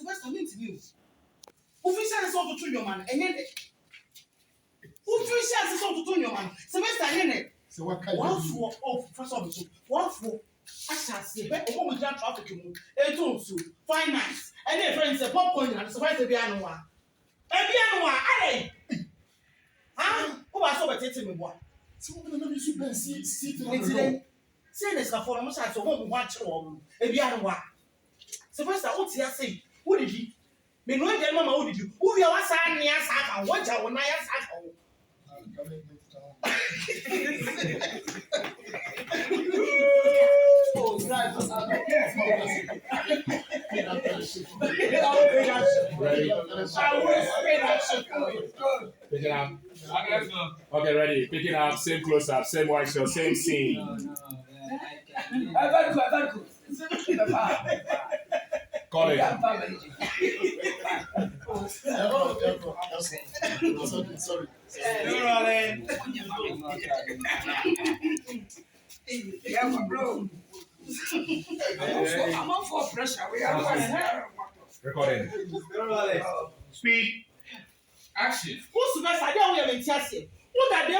Sebastian mean to you. Official is all to your man, and yet. Official is all to your man. Sebastian, so what kind of first of all, for I shall say, but a woman can't traffic you. A tools, finance, and their friends a popcorn and surprise the piano. A piano, I who was over taking me one. So, I'm going to see today. Say this for a massage of home watch or a piano. Sebastian, what's he say? Who did he? Me no get mama who did you? Who you are saying near Saka? What I want I ask. Pick it up. Okay, ready. Pick it up. Same close up. Same white shot. Same scene. Very good. Call it. Sorry. Yeah, bro. I'm up for pressure. We are Recording. Speed. Action. Who's the best idea we have in Chelsea? What are they?